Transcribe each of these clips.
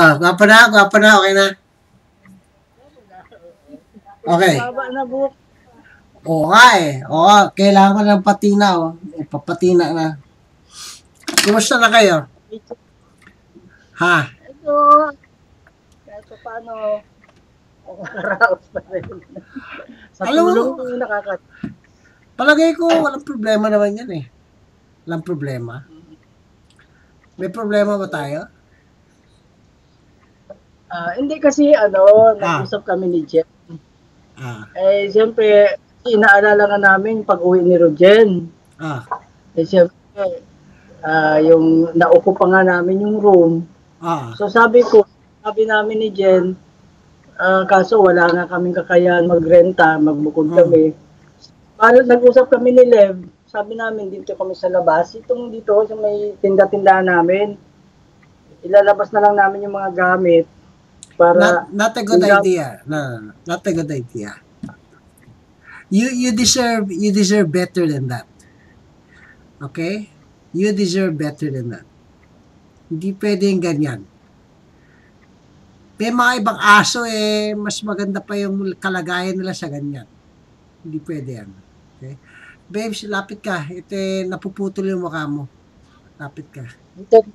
Gwapa na, okay na. Okay. Baba na buhok. Oo nga eh. Oo, kailangan ko ng patina, oh. Papatina na. Kumusta na kayo? Ha? Ito, kahit pa paano, nakakaraos pa rin. Sa Alam mo, tulong ko nakakat. palagay ko, walang problema naman yan eh. Walang problema. May problema ba tayo? Hindi kasi, nag-usap kami ni Jen. Siyempre, inaalala nga namin pag-uwi ni Rojen. Siyempre, yung naupo pa nga namin yung room. So sabi namin ni Jen, kaso wala nga kaming kakayahan magrenta, magbukod kami. Nag-usap kami ni Lev, sabi namin dito kami sa labas, itong dito sa may tinda-tindahan namin, ilalabas na lang namin yung mga gamit para... Not a good idea. No, not a good idea. You deserve better than that. Okay? You deserve better than that. Hindi pwedeng ganyan. May mga ibang aso mas maganda pa yung kalagayan nila sa ganyan. Hindi pwede yan. Okay? Babes, lapit ka. Ito napuputol yung mukha mo. Lapit ka. Okay?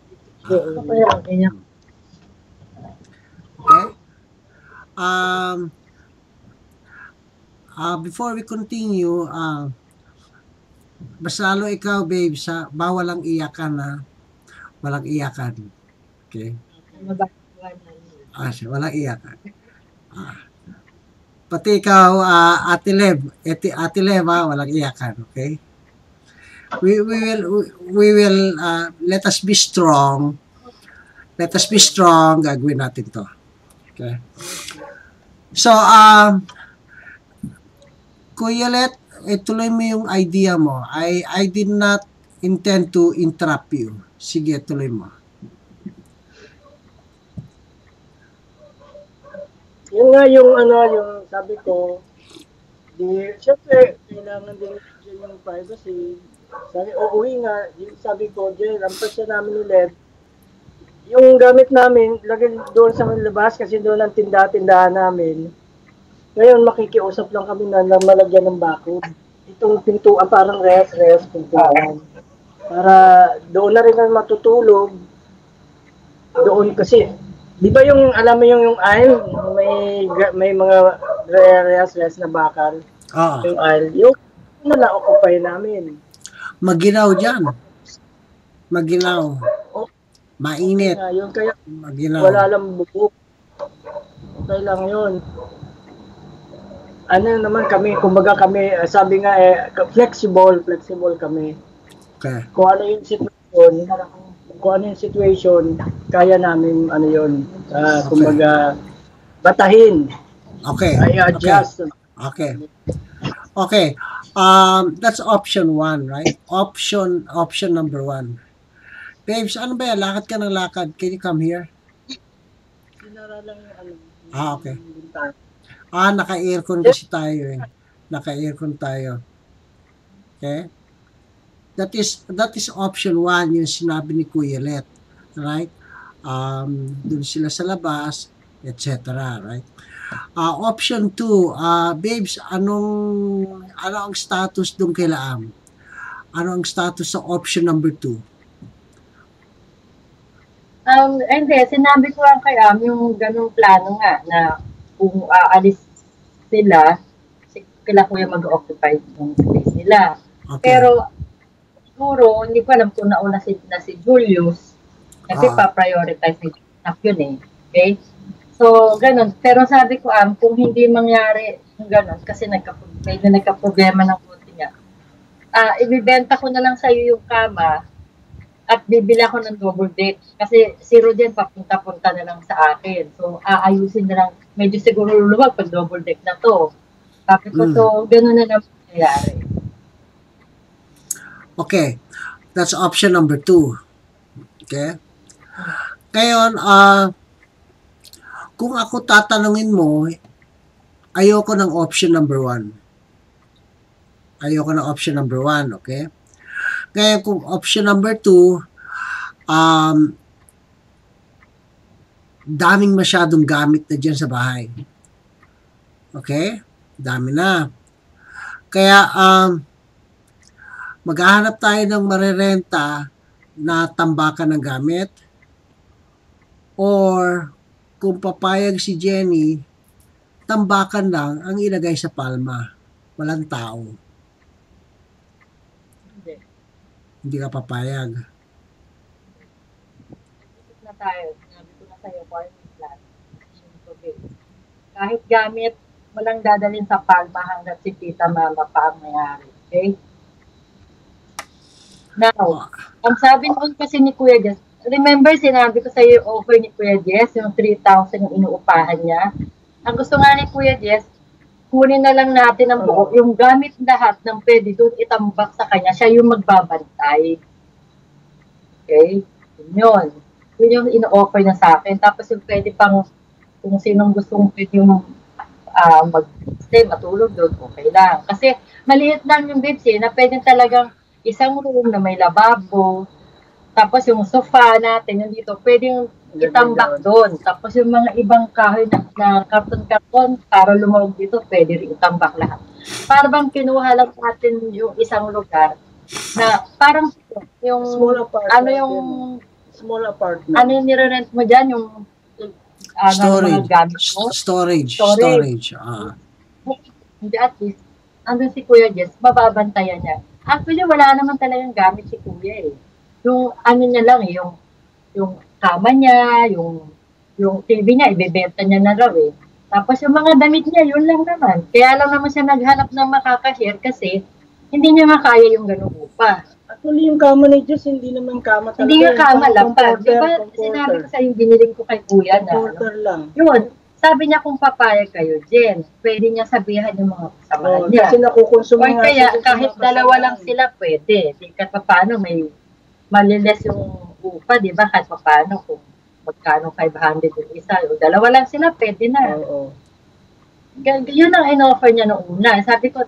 Before we continue, basta lalo ikaw, babes, bawal ang iyakan, ha? Walang iyakan. Okay? Walang iyakan. Pati ikaw, Ate Lev, walang iyakan, okay? We will let us be strong. Let us be strong. Gagawin natin to. Okay? So, Kuya Let, tuloy mo yung idea mo. I did not intend to interrupt you. Sige, tuloy mo. Yun nga yung sabi ko, syempre, kailangan din yung privacy. Sabi, uuwi nga, sabi ko, lampas siya namin ni Lev. Yung gamit namin, lagay doon sa labas kasi doon ang tindahan namin. Ngayon, makikiusap lang kami na malagyan ng bakod. Itong pintuan, parang rest pintuan. Para doon na rin matutulog. Doon kasi, di ba yung, alam mo yung aisle, may mga rest na bakal. Yung aisle, yung nala-occupy namin. Maginaw dyan. Maginaw. Mainit. Yun, kaya maginaw. Wala lang bubuk. Okay lang yun. Ano naman kami, kumbaga kami, sabi nga flexible kami. Okay. Kung ano yung situation, kaya namin yun, kumbaga batahin. Okay. I adjust. Okay. That's option 1, right? Option number 1. Babes, ano ba yan? Lakad ka ng lakad. Can you come here? Sinara lang yung okay. Naka-aircon kasi tayo Naka-aircon tayo. Okay? That is option 1, yung sinabi ni Kuya Let. Right? Doon sila sa labas, etc. Right? Option 2, babes, ano ang status doon kay Laam? Ano ang status sa option number 2? Hindi, sinabi ko lang kay Am yung ganung plano nga na kung aalis sila, kila kuya mag-occupy ng space nila. Okay. Pero siguro, hindi ko alam kung nauna si Julius kasi pa-prioritize ni Julius yun Okay? So, ganun. Pero sabi ko, kung hindi mangyari yung ganun, kasi medyo nagka-problema ng konti nga, ibibenta ko na lang sa'yo yung kama at bibila ko ng double deck. Kasi si Rojen papunta-punta na lang sa akin. So, aayusin na lang. Medyo siguro luluwag pag double deck na to. Sabi ko, so, gano'n na lang nangyayari. Okay. That's option number 2. Okay? Ngayon, kung ako tatanungin mo, ayoko ng option number 1. Ayoko ng option number 1, okay? Ngayon, kung option number 2, daming masyadong gamit na dyan sa bahay. Okay? Dami na. Kaya, maghahanap tayo ng marerenta na tambakan ng gamit, or kung papayag si Jenny, tambakan lang ang ilagay sa palma. Walang tao. Hindi. Hindi ka papayag. Isip na tayo. Sinabi ko na sa'yo, kung ano yung plan. Decision ko base. Kahit gamit, walang dadalhin sa palma hanggat si tita mama pa ang mayari. Okay? Now, ang sabi noon kasi ni Kuya Jess, remember sinabi ko sa'yo yung offer ni Kuya Jess, yung 3,000 yung inuupahan niya. Ang gusto nga ni Kuya Jess, kunin na lang natin ang buo, yung gamit lahat ng pwede doon itambak sa kanya, siya yung magbabantay. Okay? Yun. Yun yung ino-offer na sa akin. Tapos yung pwede pang, kung sinong gustong pwede yung mag-stay, matulog doon, okay lang. Kasi maliit lang yung beds na pwede talagang isang room na may lababo, tapos yung sofa natin, yung dito, pwedeng itambak doon. Tapos yung mga ibang kahoy na karton-karton, para lumawag dito, pwede rin itambak lahat. Para bang kinuha lang natin yung isang lugar na parang yung Small apartment. ano yung Small apartment. ano yung nire-rent mo dyan, yung Storage. mga gamit mo. Storage. Hindi, at least, andun si Kuya Jess, mababantayan niya. Actually, wala naman talagang gamit si Kuya eh. Yung ano niya lang eh, yung kama niya, yung TV niya, ibebenta niya na raw eh. Tapos yung mga damit niya, yun lang naman. Kaya lang naman siya naghanap ng makakashare kasi hindi niya makaya yung ganung upa. Actually, yung kama ni Diyos, hindi naman kama talaga. Hindi nga kama lang pa. Di ba sinabi ko sa yung biniling ko kay Kuya na lang. yun, sabi niya kung papayag kayo, Jen, pwede niya sabihan yung mga kasamahan niya. Kasi nakukonsumi Or kaya kahit dalawa lang sila, pwede. Di kahit paano may maliles yung upa, di ba? Kahit paano kung magkano 500 yung isa. O dalawa lang sila, pwede na. Oo. Yun ang in-offer niya noong una. Sabi ko,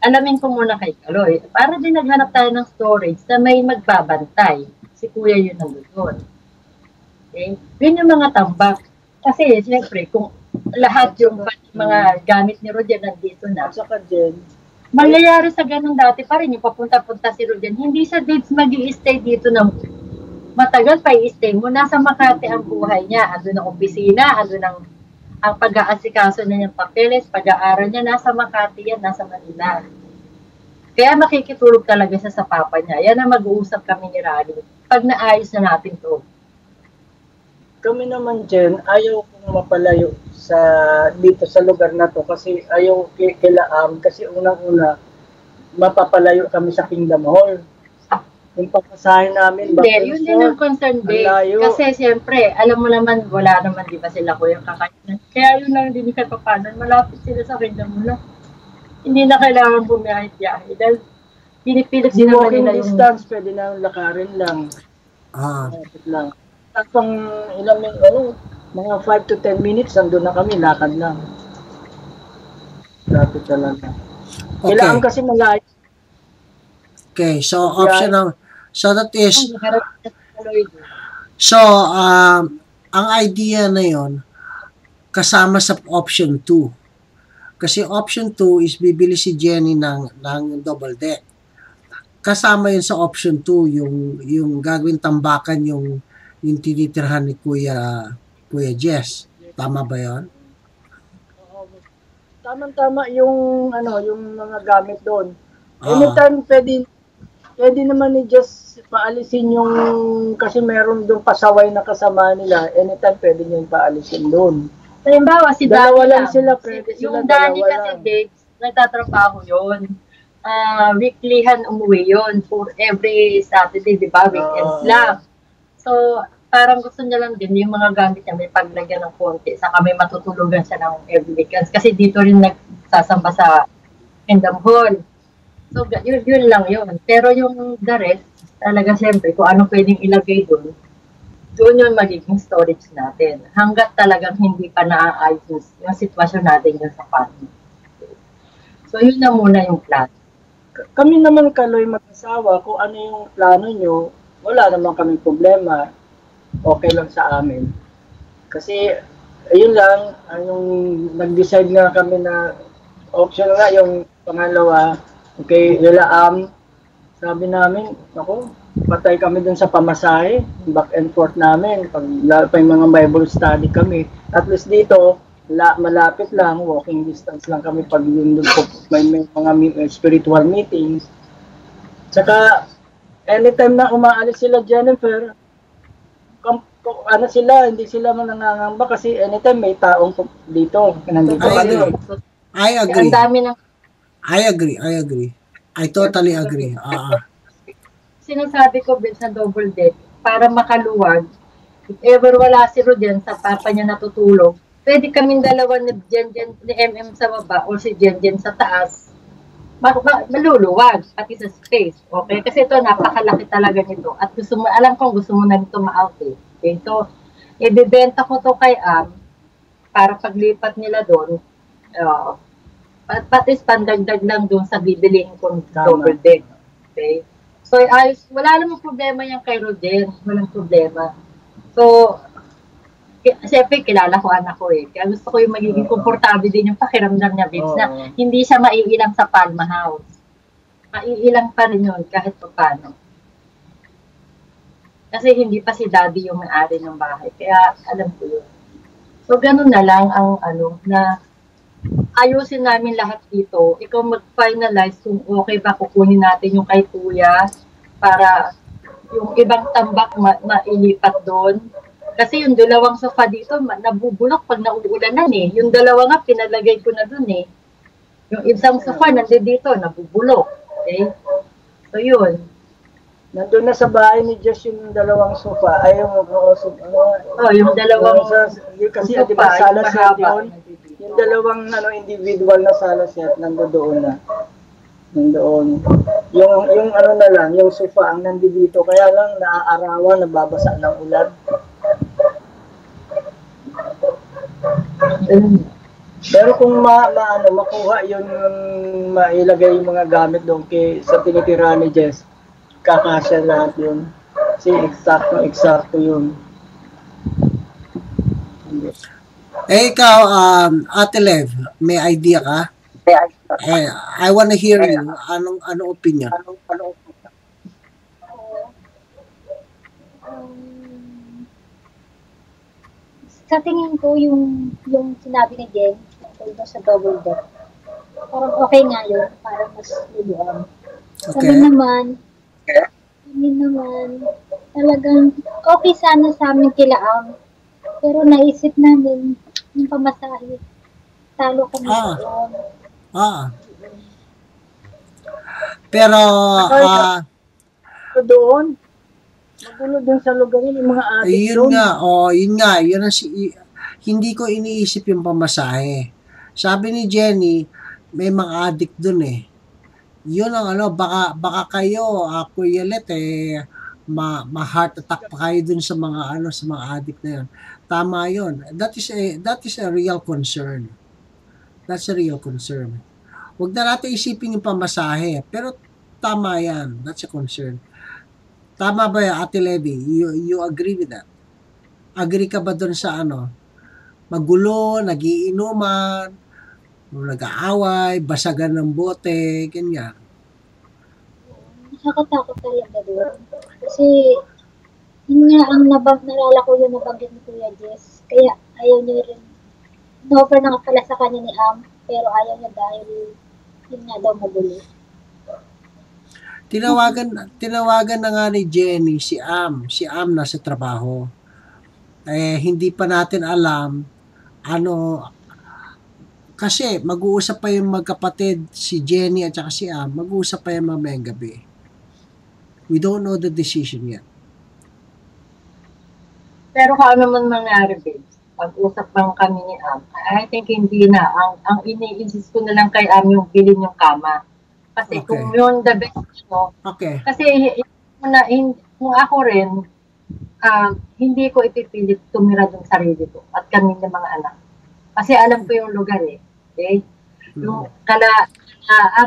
alamin ko muna kay Kaloy. Para din naghanap tayo ng storage na may magbabantay. Si Kuya yun nandun. Okay? Yun yung mga tambak. Kasi, siyempre, kung lahat yung mga gamit ni Roger nandito na, At saka Jen, mangyayari sa ganun dati pa rin, yung papunta-punta si Roger, hindi siya dates mag-i-stay dito ng matagal pa i-stay mo. Nasa Makati ang buhay niya. Andun ang opisina, andun ang pag-aasikaso niya ng papeles, pag-aaral niya, nasa Makati yan, nasa Manila. Kaya makikitulog talaga siya sa papa niya. Yan ang mag-uusap kami ni Rally. Pag naayos na natin to. kami naman Jen, ayaw kong mapalayo dito sa lugar na to kasi ayaw kilaam kasi unang-una mapapalayo kami sa Kingdom Hall. Yung papasahin namin, Hindi, yun din ang concern din. Kasi siyempre, alam mo naman, wala naman, di ba sila Kuya kakainan. Kaya yun lang din kahit paano, malapit sila sa Kingdom Hall. Hindi na kailangan bumiyahe-biyahe. Dahil pinipilit Di sila walking nila yung distance, pwede na lakarin lang. Lapit lang. At pang ilang mga 5 to 10 minutes, nandun na kami, lakad lang. Lapit na lang. Kailangan kasi malayo. Okay, so option ng so that is ang idea na yon kasama sa option 2. Kasi option 2 is bibili si Jenny ng double deck. Kasama yun sa option 2 yung gagawin tambakan yung tinitirhan ni Kuya Jess. Tama ba 'yon? Tama-tama yung mga gamit doon. Anytime pwede naman ni just paalisin yung kasi meron doon pasaway na kasama nila. Anytime pwede niyo paalisin doon. Halimbawa, si Dalawa Dani lang sila, pwede sila yung Dani dalawa kasi lang. dates, nagtatrabaho yun. Weeklyhan umuwi yun for every Saturday, di ba? Weekends lang. So, parang gusto niya lang din yung mga gamit niya may paglagyan ng konti. Saka may matutulugan siya ng every weekends. Kasi dito rin nagsasamba sa Kingdom Hall. So, yun lang yun. Pero yung the rest, talaga siyempre, kung ano pwedeng ilagay doon yung magiging storage natin. Hanggat talagang hindi pa naaayos yung sitwasyon natin yung sa family. So, yun na muna yung plan. Kami naman Kaloy mag-asawa, kung ano yung plano nyo, wala naman kaming problema. Okay lang sa amin. Kasi, ayun lang, yung nag-decide nga kami na option nga yung pangalawa, okay, sabi namin, ako, patay kami dun sa pamasahe, back and forth namin, lalo pa yung mga Bible study kami. At least dito, malapit lang, walking distance lang kami pag yun doon po, may mga spiritual meetings. Tsaka, anytime na umaalis sila Jennifer, ano sila, hindi sila nangangamba kasi anytime may taong dito, nandito kami. I Ang agree. dami ng I agree. I totally agree. sinasabi ko, Vince, sa double deck, para makaluwag, if ever wala si Roden sa papa niya natutulog, pwede kaming dalawa ni ni MM sa baba o si Jen sa taas, maluluwag, pati sa space. Okay? Kasi ito, napakalaki talaga nito. At alam kong gusto mo na nito ma-out eh. Okay? So, ibibenta ko to kay Am para paglipat nila doon, pati pandagdag lang doon sa bibilihin kong double deck. Okay? So, wala namang problema yan kay Roden. Walang problema. So, siyempre, kilala ko anak ko eh. Kaya gusto ko yung magiging komportable din yung pakiramdam niya, Vince, na hindi siya maiilang sa Palma House. Maiilang pa rin yun kahit pa paano. Kasi hindi pa si Daddy yung may-ari ng bahay. Kaya alam ko yun. So, ganun na lang ang na ayusin namin lahat dito. Ikaw mag-finalize kung okay ba kukunin natin yung kay Kuya para yung ibang tambak mailipat doon. Kasi yung dalawang sofa dito, nabubulok pag nauulanan eh. Yung dalawa nga, pinalagay ko na doon eh. Yung isang sofa, nandito, nabubulok. Okay? So, yun. Nandun na sa bahay ni Jess yung dalawang sofa. Ay, yung yung dalawang kasi di ba sala set yun? Yung dalawang individual na sala set, nandoon na. Nandoon. Yung na lang, yung sofa ang nandito. Kaya lang, naaarawan, nababasa ng ulan. Pero kung makuha yun, mailagay yung mga gamit doon sa tinitira ni Jess, kakasya lahat yun. Kasi eksakto yun. Ikaw, Ate Lev, may idea ka? I wanna hear you. Anong opinion? Sa tingin ko, yung sinabi ni Jen, tungkol sa double deck, parang okay nga yun, parang mas luluan. Okay. Kami naman, talagang okay sana sa amin kilaang, pero naisip namin yung pamasahe, talo kami doon. Pero, doon, magulo din sa lugar yun, yung mga adik doon. Yun nga, hindi ko iniisip yung pamasahe. Sabi ni Jenny, may mga adik doon eh. Yun ang baka kayo, Kuya Let, ma-heart attack pa kayo dun sa mga adik na yun. Tama yun. That is a real concern. That's a real concern. Huwag na natin isipin yung pamasahe, pero tama yan. That's a concern. Tama ba yan, Ate Levy? You agree with that? Agree ka ba dun sa magulo, nagiinuman, nag-aaway, basagan ng bote, ganyan? Nakakatakot talaga doon. Kasi, yun nga ang nalala ko yung nabanggit ni Kuya Jess. Kaya ayaw niya rin. No-offer na pala sa kanya ni Am, pero ayaw niya dahil yun nga daw magulo. Tinawagan na nga ni Jenny si Am. Si Am nasa trabaho. Hindi pa natin alam kasi mag-uusap pa yung magkapatid si Jenny at saka si Am. Mag-uusap pa yung mamayang gabi. We don't know the decision yet. Pero kung ano man mangyari, babes, pag-usap lang kami ni Am, I think hindi na. Ang ini-insist ko na lang kay Am yung bilhin yung kama. Kasi kung yun the best ko, kasi kung ako rin, hindi ko ipipilit tumira ng sarili ko at kami ng mga anak. Kasi alam ko yung lugar eh. Okay? Yung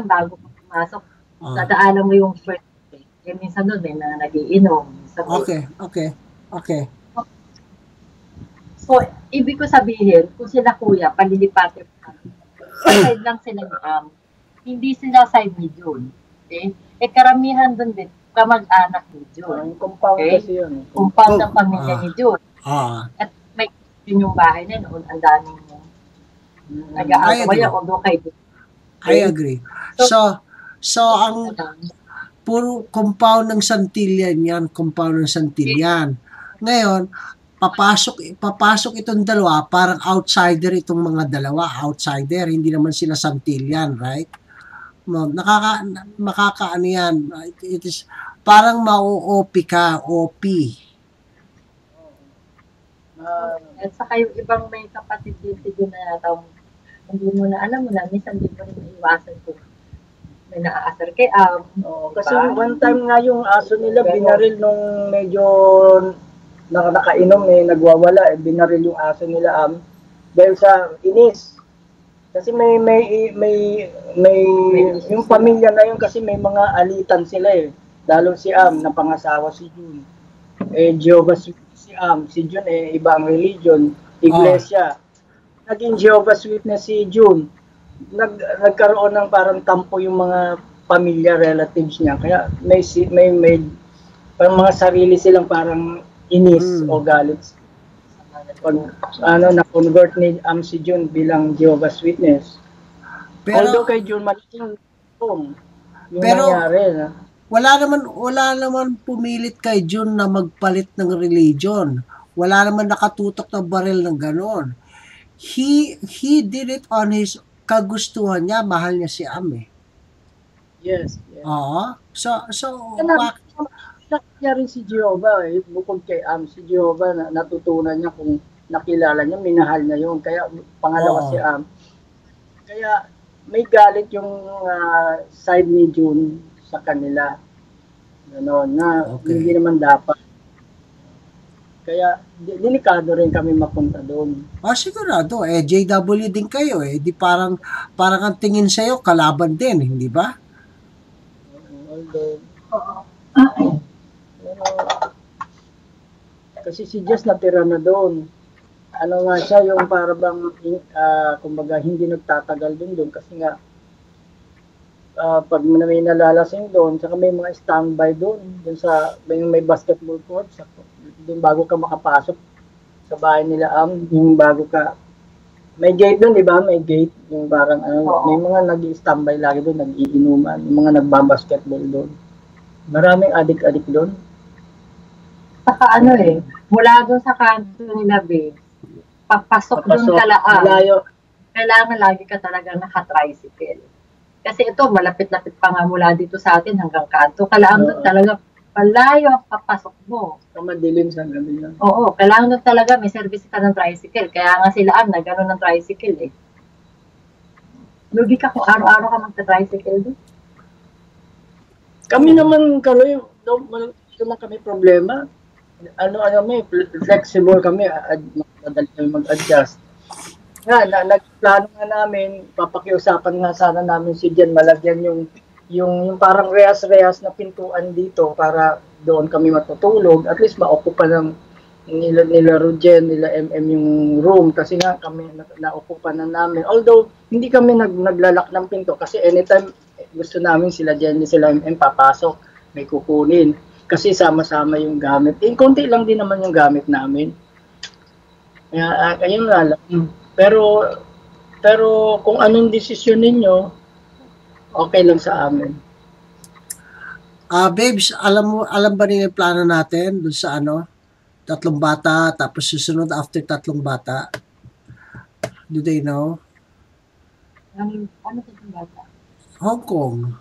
bago ko pumasok, dadaanan mo yung first day. Minsan doon may na nagiinom. Okay. So, So, ibig ko sabihin, kung sila kuya, palilipatin pa, side lang sila ni hindi sila side ni June. Okay? Eh, karamihan doon din, kamag-anak ni June. Ang compound Okay? kasi yun. Compound ng pamilya ni June. Ah, At may yun yung bahay na noon, ang daming I nag-aagawa agree. yan, although kay June. I agree. So ang puro compound ng Santillan yan, compound ng Santillan. Ngayon, papasok itong dalawa, parang outsider itong mga dalawa, outsider, hindi naman sila Santillan, right? Makakaano yan, it is, parang mau-OP ka, OP. At saka yung ibang may kapatid din na yata, hindi mo na alam mo na, minsan di mo rin maiwasan kung may naaasar kay Kasi one time nga yung aso nila binaril nung medyo nakainom nagwawala binaril yung aso nila dahil sa inis. Kasi may yung pamilya na yun kasi may mga alitan sila Lalo si napangasawa si June. Jehovah's Witness si June iba ang religion, iglesia. Naging Jehovah's Witness si June. Nagkaroon ng parang tampo yung mga pamilya, relatives niya. Kaya may parang mga sarili silang parang inis o galit. Pag na-convert ni si June bilang Jehovah's Witness. Although kay June malaking yung nangyari. Wala naman pumilit kay June na magpalit ng religion. Wala naman nakatutok na baril ng ganon. He did it on his kagustuhan niya, mahal niya si Yes. Oo. So Nakakaya rin si Jehovah bukod kay si Jehovah natutunan niya kung nakilala niya, minahal niya yun. Kaya pangalawa si Kaya may galit yung side ni June sa kanila. Hindi naman dapat. Kaya delikado rin kami mapunta doon. Sigurado. JW din kayo Di parang ang tingin sa'yo, kalaban din, hindi ba? Kasi si Jess natira na doon. Ano nga siya, yung parang kumbaga hindi nagtatagal doon kasi nga pag may nalalasing doon, saka may mga standby doon sa may basketball court, doon bago ka makapasok sa bahay nila yung bago ka may gate doon, di ba? May gate, yung parang may mga nag-standby lagi doon, nag-iinuman, yung mga nagbabasketball doon. Maraming adik-adik doon. Saka mula doon sa kanto nila, papasok doon Malayo. Kailangan lagi ka talaga naka-tricycle. Kasi ito, malapit-lapit pa nga mula dito sa atin hanggang kanto. Kailangan doon talaga palayo papasok mo. Madilim sa gabi lang. Oo, kailangan doon talaga may service ka ng tricycle. Kaya nga sila na gano'n ng tricycle Lugi ka kung araw-araw ka magta-tricycle doon. Kami naman, Kaloy, naman kami problema. May flexible kami, madali kami mag-adjust. Nagplano nga namin, papakiusapan nga sana namin si Jen, malagyan yung parang rehas-rehas na pintuan dito para doon kami matutulog. At least maukupa ng nila Rujen, nila yung room kasi nga kami naukupa na namin. Although hindi kami naglalak ng pinto kasi anytime gusto namin sila Jen, sila papasok, may kukunin. Kasi sama-sama yung gamit. Konti lang din naman yung gamit namin. Ayun nga lang. Pero kung anong desisyon ninyo, okay lang sa amin. Babes, alam ba nila yung plano natin dun sa 3 bata, tapos susunod after 3 bata? Do they know? Ano 3 bata? Hong Kong.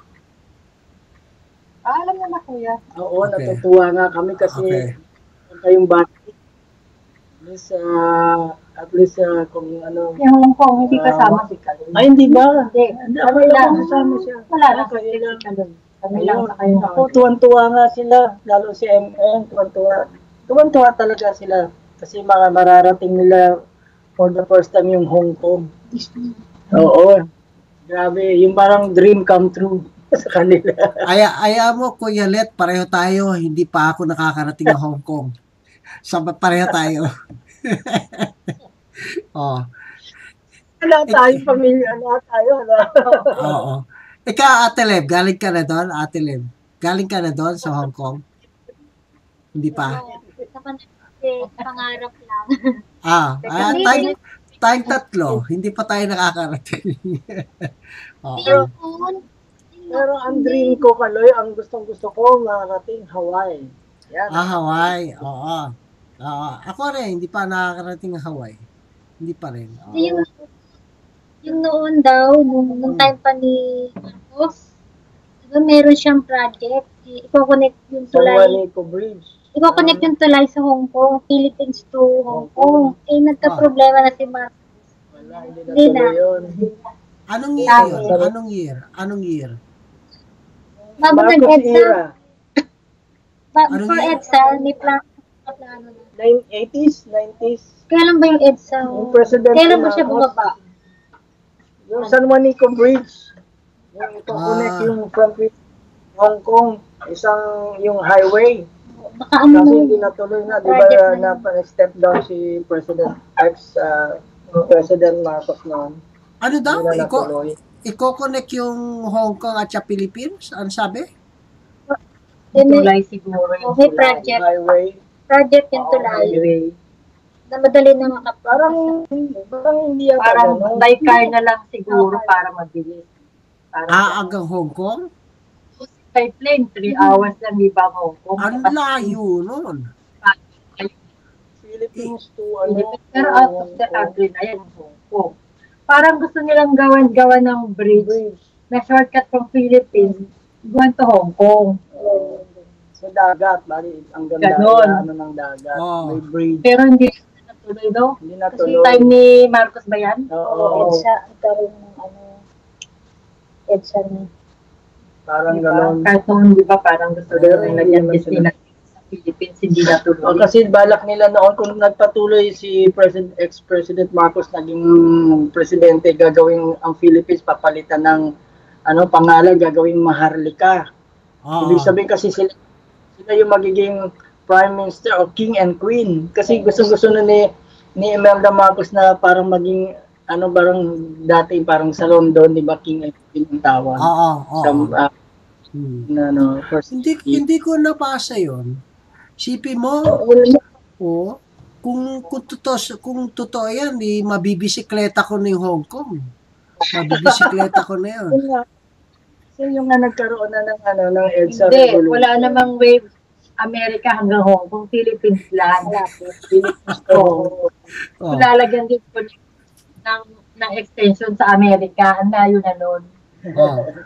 Alam na kuya. Oo, natutuwa nga kami kasi kayong bata. At least kung ano. Yung Hong Kong, hindi kasama si Kalun. Ay, hindi ba? Hindi. Ako lang kasama siya. Wala lang si Kalun. Kami lang sa kayo. Ako, tuwan-tuwa nga sila. Lalo si MN, tuwan-tuwa. Tuwan-tuwa talaga sila. Kasi mararating nila for the first time yung Hong Kong. Oo. Grabe. Yung parang dream come true sa kanila. Aya mo, Kuya Let, pareho tayo. Hindi pa ako nakakarating ng Hong Kong. Pareho tayo. Oh, Wala tayong pamilya, wala tayo, wala. oo. Ikaw, Ate Leb, galing ka na doon, Ate Leb? Galing ka na doon sa Hong Kong? Hindi pa? Oo. Sa pangarap lang. Teka, Tayong tatlo, hindi pa tayo nakakarating. Oo. Yung noon, Pero ang dream ko, Kaloy, ang gustong-gusto ko, marating Hawaii. Yan. Hawaii, oo. Oo. Ako rin, hindi pa nakakarating ng Hawaii. Hindi pa rin. Oo. yung noon daw, nung time pa ni Marcos, diba meron siyang project, i-connect yung San tulay. Juanico Bridge. I-connect yung tulay sa Hong Kong, Philippines to Hong Kong. Eh, nagka-problema na si Marcos. Wala, hindi Hindi na tuloy yun. Anong year yun? Anong year? Anong year? Bago Marcos nag-EDSA, era. before EDSA, may plano na. 80s, 90s. Kailan ba yung EDSA? Yung President Kailan ba siya Marcos. bumaba? Yung San Juanico Bridge. Yung ito-connect yung from Hong Kong. Yung highway. Baka ano Kasi nung hindi natuloy na. Di project ba na-step down si President President Marcos noon. Ano daw? Hindi na natuloy. Iko-connect yung Hong Kong at sa Philippines? Ano sabi? tulay siguro yung may tulay. project. Highway. Project yung tulay. Highway. Na madali na makapasa. Parang hindi yata Parang ganun. by car na lang siguro para mabilis. Parang Hanggang Hong Kong? by plane, 3 hours lang di ba Hong Kong? Ang layo nun. Philippines to ano. Pero out of the country na yan, Hong Kong. Parang gusto nilang gawan ng bridge na shortcut from Philippines going to Hong Kong. Sa dagat, bali ang ganda Ganon. ano ng dagat. Oh. May bridge. Pero hindi na natuloy daw. Hindi Kasi natuloy. time ni Marcos ba yan? Oo. EDSA, nagkaroon ng EDSA na. Parang Diba? ganon. Cartoon, di ba? Parang gusto nila nilagyan Disney sa Philippines, hindi natuloy. O, kasi balak nila noon kung nagpatuloy si ex-President Marcos naging presidente, gagawing ang Philippines papalitan ng pangalan, gagawing Maharlika. Oo. Ibig sabihin kasi sila yung magiging Prime Minister o King and Queen. Kasi gusto na ni Imelda Marcos na parang maging parang dati parang sa London, di ba, King and Queen ang tawag. Oo. Sa, first Hindi ko nabasa yon. Sipi mo, kung totoo yan, mabibisikleta ko na yung Hong Kong. Mabibisikleta ko na yun. So yung nga nagkaroon na ng EDSA Hindi, revolution. wala namang wave Amerika hanggang Hong Kong, Philippines lang. Oo. Oh. Lalagyan din po ng extension sa Amerika. Ang layo na nun.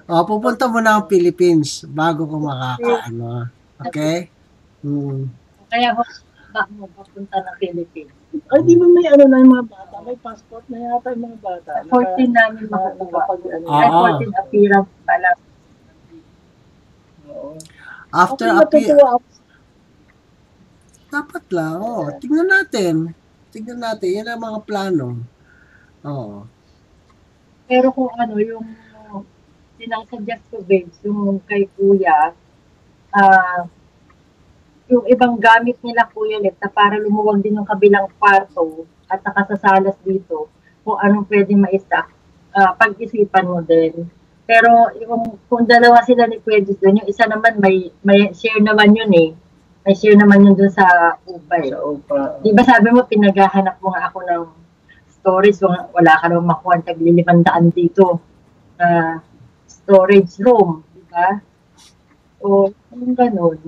Pupunta mo na ang Philippines bago ko Okay? Kaya mo papunta ng Philippines. Ay, di ba may na yung mga bata? May passport na yata yung mga bata. 14 namin makukuha. Ay, Oo. 14 appearance pala. After Okay, matutuwa ako. dapat lang. Tingnan natin. Yan ang mga plano. Pero kung yung sinasuggest ko, babes, yung kay Kuya, yung ibang gamit nila, Kuya Let, na para lumuwag din yung kabilang kwarto at nakasasalas dito, kung anong pwede ma-stack, pag-isipan mo din. Pero kung dalawa sila ni Pwede doon, yung isa naman may share naman yun eh. May share naman yun doon sa UPA eh. Sa UPA. Di ba sabi mo, pinaghahanap mo nga ako ng storage, wala ka naman makuha ang tagli-500 dito. Storage room, di ba? O, yung ganun.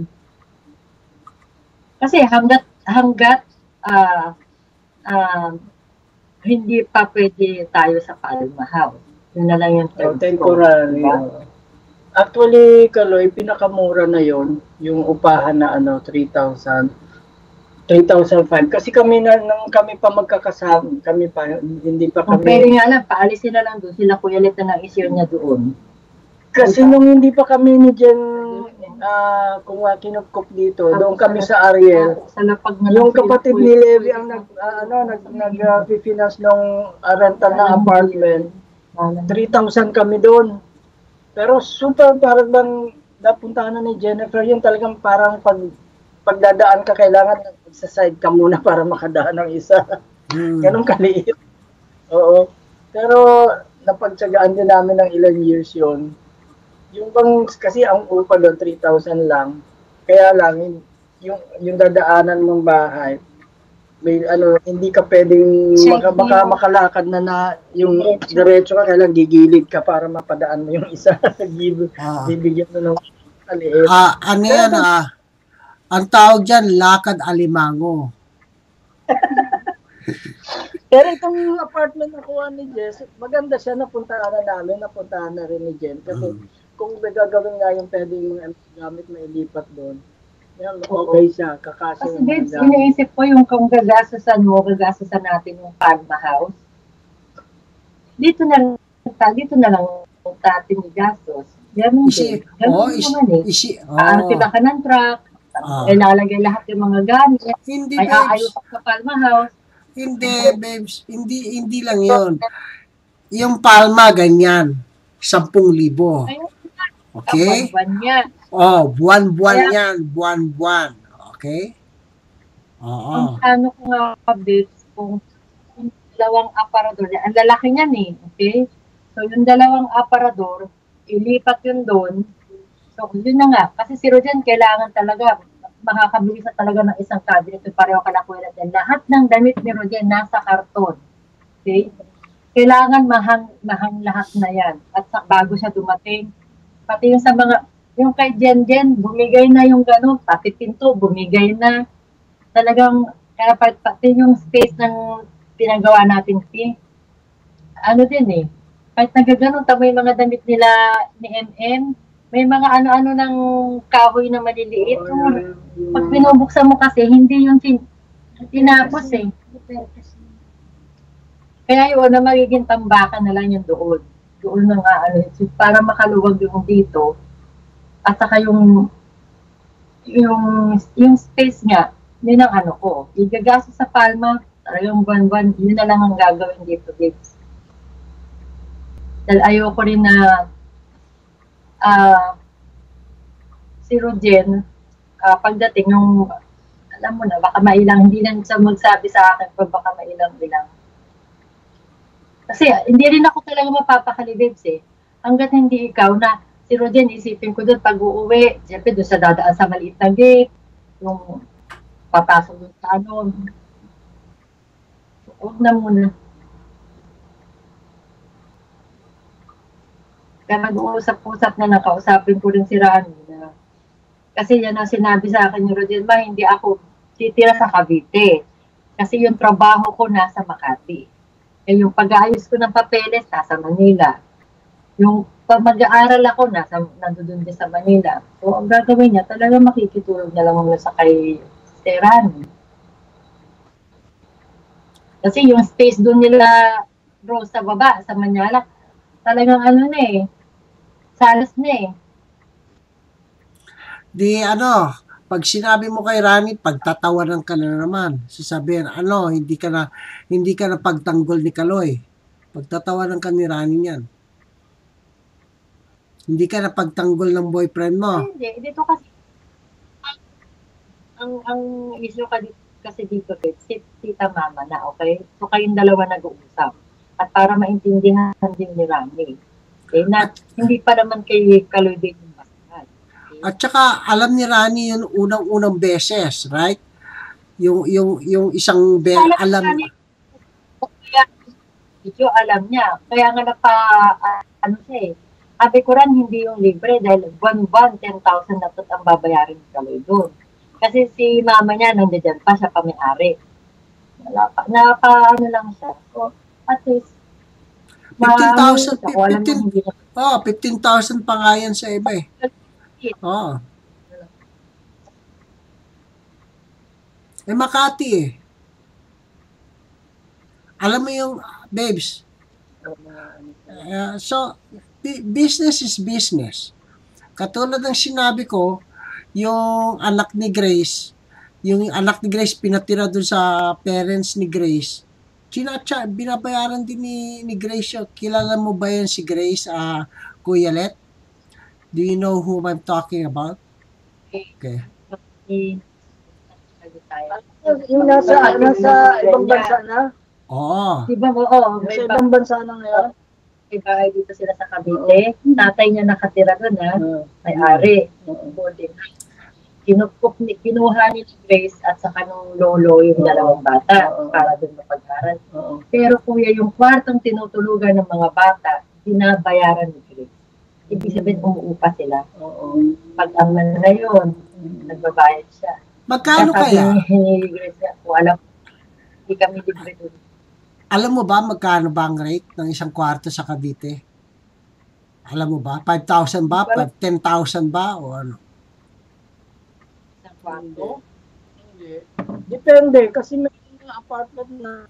Kasi hanggat hindi pa pwede tayo sa Palma House. Yun na lang yung Temporary. Diba? Actually, Kaloy, pinakamura na yon yung upahan na 3,000. 3,005. Kasi nung kami pa magkakasama, hindi pa Kung kami. pwede nga lang, paalisin na lang doon. Sila Kuya Let na i-share niya doon. Kasi nung hindi pa kami ni Jen, kung kinupkup dito, doon kami sa Ariel. Sa lapag na Yung lang sila, kapatid Kuya ni Let. Levi ang nag-finance nung rental ng apartment. 3,000 kami doon. Pero super parang bang napuntahan na ni Jennifer, yun talagang parang pagdadaan ka kailangan sa side ka muna para makadaan ng isa. Mm. Ganun kaliit. Oo. Pero napagtsagaan din namin ng ilang years yon. Yung bang, kasi ang upa doon, 3,000 lang. Kaya lang, yung dadaanan mong bahay, may hindi ka pwedeng makalakad na yung diretso ka, kailang gigilid ka para mapadaan mo yung isa. Bibigyan mo ng maliit. Ano yan, ang tawag dyan, lakad alimango. Pero itong apartment na kuha ni Jess, maganda siya, napuntahan na rin ni Jen. Kasi kung may gagawin nga yung pwedeng gamit mailipat doon, yan, okay siya, kakasya Kasi yung babes, mga gamit. iniisip ko yung kung gagastusan natin yung Palma House. Dito na lang natin igastos. Ganun din. Ganun naman eh. Aarkiba ka ng truck, ilalagay lahat yung mga gamit, Hindi, ay aayos sa Palma House. Hindi, babes. Hindi lang yun. Yung Palma, ganyan. 10,000. Okay? Buwan yan. Buwan-buwan yan. Buwan-buwan. Okay? Oo. Kung ano ko nga, babes, kung yung dalawang aparador, ang lalaki niyan eh. Okay? So, yung dalawang aparador, ilipat yun doon. So, yun na nga. Kasi si Rojan, kailangan talaga, makakabili sa talaga ng isang cabinet yung pareho kalakulat yan. Lahat ng damit ni Rojan nasa karton. Okay? Kailangan mahang lahat na yan. At bago siya dumating, pati yung sa mga, yung kay Jen, bumigay na yung gano'n, pati pinto, bumigay na. Talagang, kaya pati yung space ng pinagawa natin, ano din eh, kahit nagaganon, may mga damit nila ni MM, may mga ano-ano ng kahoy na maliliit. Pag binubuksan mo kasi, hindi yung tinapos eh. Kaya yun, na magiging tambakan na lang yung doon. Doon na nga, para makaluwag yung dito. At saka yung space nga, yun ang ano ko. Igagaso sa Palma, yung buwan-buwan, yun na lang ang gagawin dito. Dahil ayoko rin na si Rojen, pagdating yung, alam mo na, baka mailang, hindi lang siya magsabi sa akin, baka mailang-ilang. Kasi hindi rin ako talaga mapapakali, babes eh. Hanggat hindi ikaw na, si Rojen, isipin ko doon pag uuwi, siyempre doon sa dadaan sa maliit na gate, yung papasok doon sa ano. Huwag na muna. Kaya mag-uusap-usap na nakausapin ko rin si Rani na kasi yan ang sinabi sa akin ni Rojen, hindi ako titira sa Cavite. Kasi yung trabaho ko nasa Makati. Eh, yung pag-aayos ko ng papeles, nasa Manila. Yung pag mag-aaral ako, nandun din sa Manila. So, ang gagawin niya, talaga makikitulog na lang muna sa kay Rani. Kasi yung space doon nila, bro, sa baba, sa Manila, talagang ano na eh, salas na eh. Pag sinabi mo kay Rani, pagtatawanan ka na naman. Sasabihin, hindi ka na pagtanggol ni Kaloy. Pagtatawanan ka ni Rani niyan. Hindi ka na pagtanggol ng boyfriend mo. Hindi, dito kasi, ang issue kasi dito, si tita mama na, okay? So, kayong dalawa nag-uusap. At para maintindihan din ni Rani. Okay? Na, hindi pa naman kay Kaloy din yung basal. Okay? At saka, alam ni Rani yun unang-unang beses, right? Yung isang alam. Video, alam niya. Kaya nga ano siya eh. Sabi ko rin, hindi yung libre dahil buwan-buwan, 10,000 na tot ang babayarin ni Kaloy doon. Kasi si mama niya, nandiyan pa, siya pami-ari. Ano lang siya. So, at least, 15,000 pa nga yan sa iba eh. Oo. Makati eh. Alam mo yung, babes, so, business is business. Katulad ng sinabi ko, yung anak ni Grace, pinatira dun sa parents ni Grace, binabayaran din ni Grace yun. Kilala mo ba yan si Grace, Kuya Let? Do you know whom I'm talking about? Okay. Yung nasa ibang bansa na? Oo. Diba, oo, Nasa ibang bansa na ngayon? may bahay dito sila sa Cavite. Tatay niya nakatira doon, ha? May-ari. Boarding. Kinuha ni Grace at saka nung lolo yung dalawang bata para doon mapag-aral. Pero kuya, yung kwartong tinutulugan ng mga bata, binabayaran ni Grace. Ibig sabihin, umuupa sila. Pag ang na yun, nagbabayad siya. Magkano kaya? Ni Grace niya, kung alam, hindi kami libre doon. Alam mo ba magkano ba ang rate ng isang kwarto sa Cavite? Alam mo ba? 5,000 ba? 10,000 ba? O ano? Isang kwarto? Hindi. Depende. Kasi may mga apartment na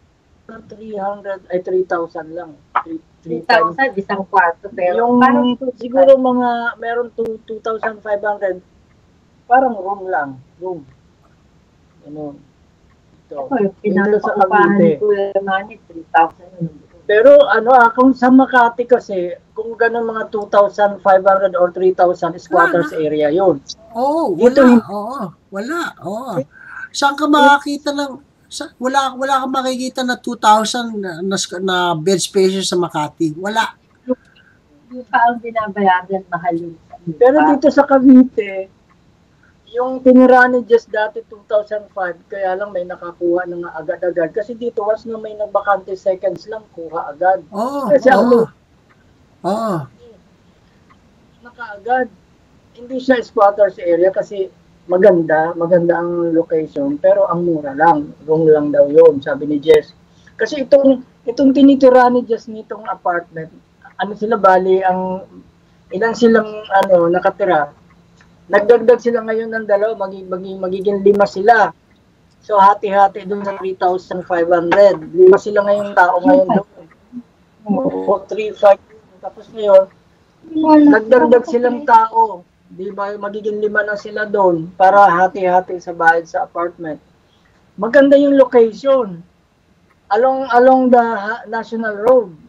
300, ay 3,000 lang. 3,000, isang kwarto. Pero Yung parang siguro mga meron 2,500, parang room lang. Room. Ano. Ito. ako, yung Dito sa pinapaupahan Cavite. ni Kuya Manny, 3,000. Pero kung sa Makati kasi, kung ganun mga 2,500 or 3,000 squatters area yun. Oo, Dito, wala. Oo, wala. Oo. Saan ka makakita ng wala kang makikita na 2,000 na bed spaces sa Makati. Wala. Yung pa ang binabayaran, mahal yung Pero dito sa Cavite, yung tinira ni Jess dati 2005, kaya lang may nakakuha na nga agad-agad. Kasi dito, once na may nagbakante seconds lang, kuha agad. Oo. Kasi Oo. Oo. Nakaagad. Hindi siya squatters area kasi maganda ang location, pero ang mura lang. Room lang daw yun, sabi ni Jess. Kasi itong tinitira ni Jess nitong apartment, ano sila bali, ilang silang nakatira. Nagdagdag sila ngayon ng dalawa, magiging 5 sila. So hati-hati doon sa 3,500. 5 sila ngayong tao ngayon doon. O 3,500. Tapos ngayon, nagdagdag silang tao. Di ba, magiging 5 na sila doon para hati-hati sa bayad sa apartment. Maganda yung location. Along the National Road.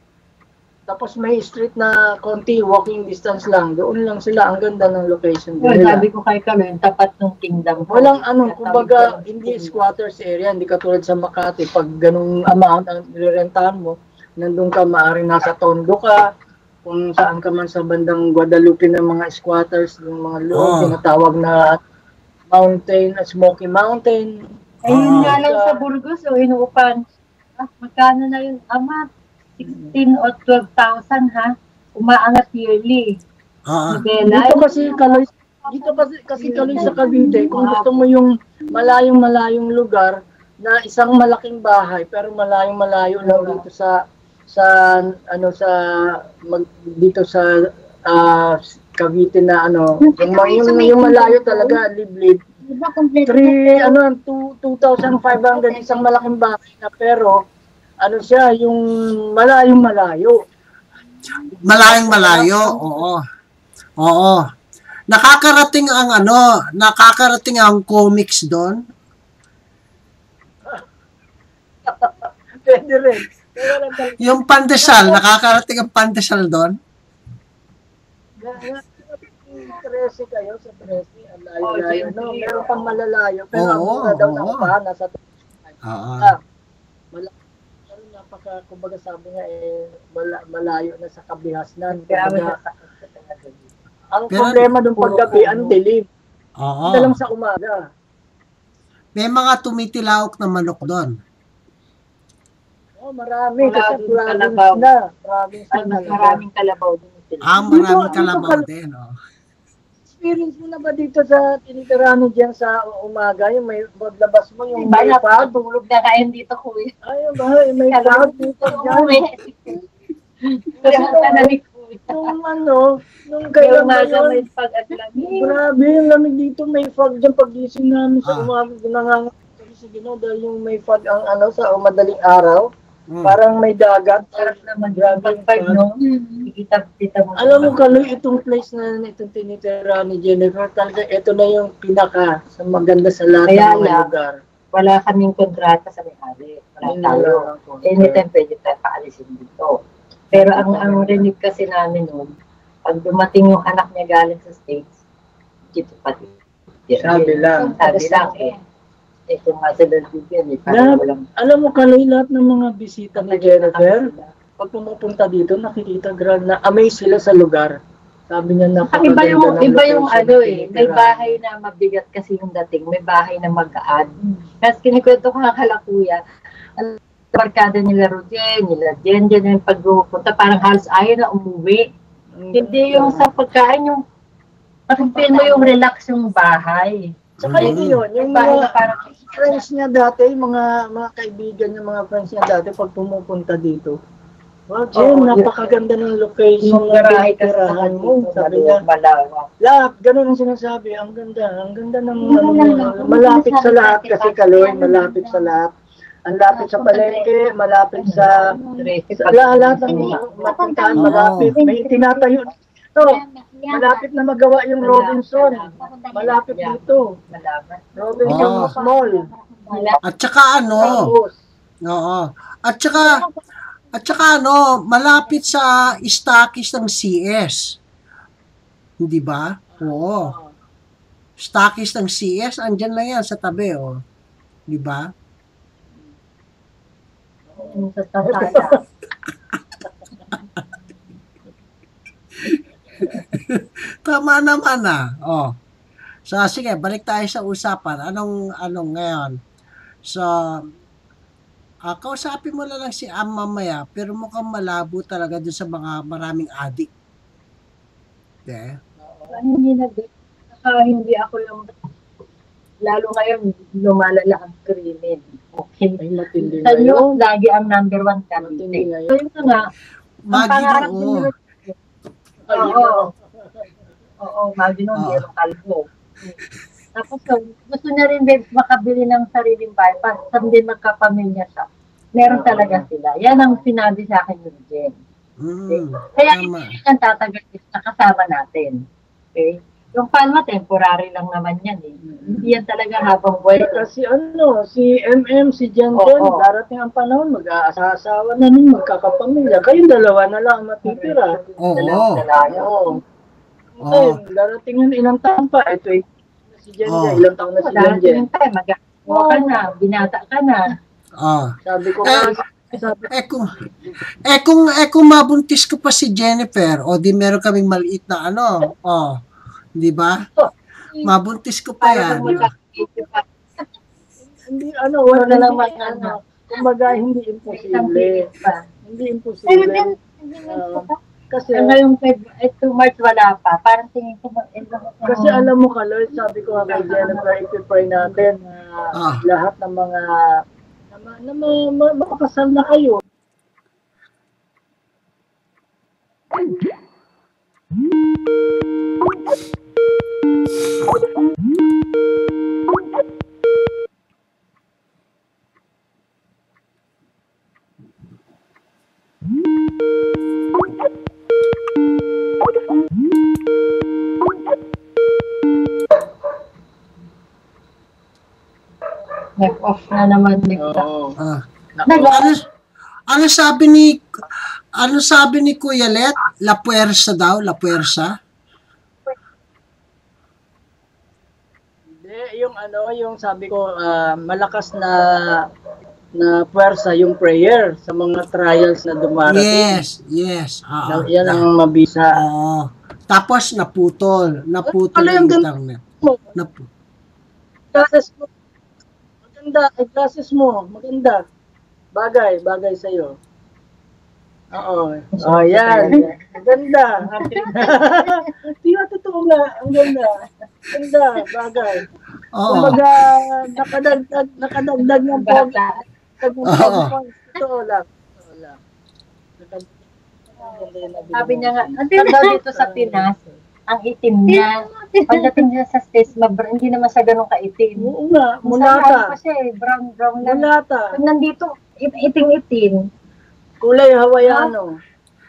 Tapos may street na konti, walking distance lang. Doon lang sila. Ang ganda ng location Well, nila. sabi ko kay Karen, tapat ng Kingdom. Walang kumbaga, hindi squatters area, hindi katulad sa Makati. Pag ganung amount ang nirentahan mo, nandun ka, maaaring nasa Tondo ka, kung saan ka man sa bandang Guadalupe ng mga squatters, yung mga loob, tinatawag na mountain, Smoky Mountain. Ayun nga lang sa Burgos, inuupan. Magkano na yun, ama? 16 o 12,000 ha? Umaangat yearly. Dito kasi kaloy sa Cavite, kung gusto mo yung malayong lugar na isang malaking bahay pero malayo lang dito dito sa Cavite na yung malayo talaga, liblib. 2,500 isang malaking bahay na pero siya yung malayong-malayo. Malayong-malayo, oo. Oo. Nakakarating ang comics doon. Pwede rin. Yung pandesal, nakakarating ang pandesal doon. 13 kayo sa 13, ang layo-layo. Meron pang malalayo, pero ang mura daw ng upahan, nasa 2,000. Kumbaga sabi nga malayo na sa kabihasnan. Ang problema doon paggabi, ang dilim. Hindi lang sa umaga. May mga tumitilaok na manok doon. Marami. Kasi maraming kalabaw din sila. Maraming kalabaw din. Experience mo na ba dito sa tinitirano dyan sa umaga? Yung may paglabas mo, yung may fog? Tulog na kayo dito, kuya. Ayun ba? May fog dito dyan. Nung kailan ba yun? Grabe, yung lamig dito, may fog dyan. Pagising namin sa umaga, ginangangalit sa Ginoo dahil yung may fog ang sa madaling araw. Parang may dagat. Parang naman, grabe yung no? Kita mo. Alam mo, Kaloy, itong place na itong tinitira ni Jennifer, talaga ito na yung pinaka sa maganda sa lahat ng mga lugar. Wala kaming kontrata sa may-ari. Wala tayo. Anytime pwede tayo paalisin dito. Pero ang rinig kasi namin noon, pag dumating yung anak niya galing sa States, dito pa dito. Sabi lang. Sabi lang eh. Ito nga sila bigyan eh. Lahat, Parang walang alam mo Kaloy, lahat ng mga bisita ni Jennifer, pag pumupunta dito, nakikita na amaze sila sa lugar. Sabi niya Saka iba yung napakaganda ng location ano na eh, may tinitirahan. bahay na mabigat kasi yung dating, may bahay na magaan. Kasi kinikwento ko nga kala kuya, ang barkada nila Rogen, nila Jen yung pagpupunta, parang halos ayaw na umuwi. Hindi yung sa pagkain, yung pag-feel mo yung relax yung bahay. Saka yun, yung Bahay na mga parang friends niya dati, mga kaibigan niya, mga friends niya dati, pag pumupunta dito, wow, Jen, napakaganda ng location yung ng garahe kasi tinitirahan mo. dito, Sabi niya, malawak. lahat, ganun ang sinasabi. Ang ganda ng malapit sa lahat kasi Kaloy, malapit sa lahat. Ang lapit sa palengke, malapit sa lahat ng mapuntahan, malapit. May tinatayo. Ito, malapit na magawa yung Robinson. Malapit dito. Robinson Mall. At saka ano, oo. At saka ano, malapit sa stockist ng CS. Hindi ba? Oo. Stockist ng CS, andyan lang yan sa tabi, oh. Di ba? Sa tataya. Tama naman ah. Oh. So, sige, balik tayo sa usapan. Anong ngayon? So, kausapin mo na lang si Am mamaya, pero mukhang malabo talaga dun sa mga maraming adik. Okay? Hindi ako lang, lalo ngayon, lumalala ang krimen. Okay. Ay, matindi Sa ngayon. news, lagi ang number one Matindi candidate. ngayon. So, yun na nga, ang pangarap Magino, din oh. nila, oo, Magino, Gero Calvo. Tapos, gusto niya rin makabili ng sariling bahay, para din magkapamilya siya. Meron talaga sila. Yan ang sinabi sa akin ni Jen. Kaya Tama. hindi yan tatagal sa kasama natin. Okay? Yung Palma, temporary lang naman yan eh. Hindi yan talaga habang buhay. Kasi si MM, si Jenton, Oo. darating ang panahon, mag-aasawa na rin, magkakapamilya. Kayong dalawa na lang ang matitira. Oo. Oo. Ngayon, darating yun, ilang taon pa. Ito si Jenjen, ilang taon na si Jenjen. Darating tayo, mag-aasawa ka na, binata ka na. Sabi ko, kung mabuntis ko pa si Jennifer, o di meron kaming maliit na di ba? Mabuntis ko pa yan. Hindi, wala naman, kumbaga, hindi imposible. Hindi imposible. Kasi, ngayong 2 March wala pa. Parang tingin ko, kasi alam mo, Kaloy, sabi ko kay Jennifer, ipipray natin na lahat ng mga makakasal na kayo. Nag-off na naman nila. Ano sabi ni Kuya Let? La Puersa daw? La Puersa? Hindi, yung sabi ko, malakas na puwersa yung prayer sa mga trials na dumarating. Yes. Yan ang mabisa. Oo. Tapos naputol yung internet. Classes mo, maganda. Classes mo, maganda. Bagay sa'yo. Oo. Yan. Maganda. Totoo nga. Ang ganda. Ganda, bagay. Kumbaga, nakadagdag ng pogi. Totoo lang. Sabi niya nga, ang daw dito sa Pinas, ang itim niya. Pagdating niya sa stage, hindi naman siya ganun kaitim. Oo nga, mulata. Pa siya eh, brown lang. Mulata. Pag nandito, itim-itim. Kulay Hawaiano.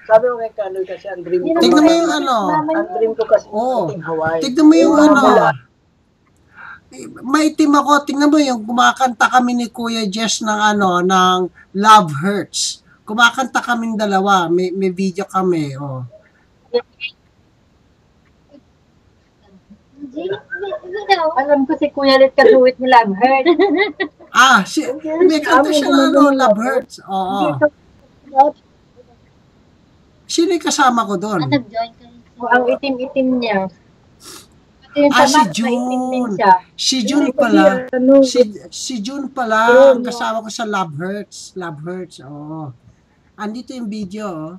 Sabi mo kay Kaloy kasi ang dream ko. Tignan mo yung Ang dream ko kasi yung Hawaii. Tignan mo yung maitim ako. Tignan mo yung kumakanta kami ni Kuya Jess ng ng Love Hurts. Kumakanta kaming dalawa. May video kami. Hindi daw. Alam ko si Kuya Lit kaduwit ni Love Heart. May kanta siya na ano, Love Hurts. Oo. Sino yung kasama ko doon? Nag-join ka rin. O, ang itim-itim niya. Ito yung Si tamat, maitim din June. siya. Si June pala. Si June pala. Ang kasama ko sa Love Hurts. Love Hurts, oo. Andito yung video, oh.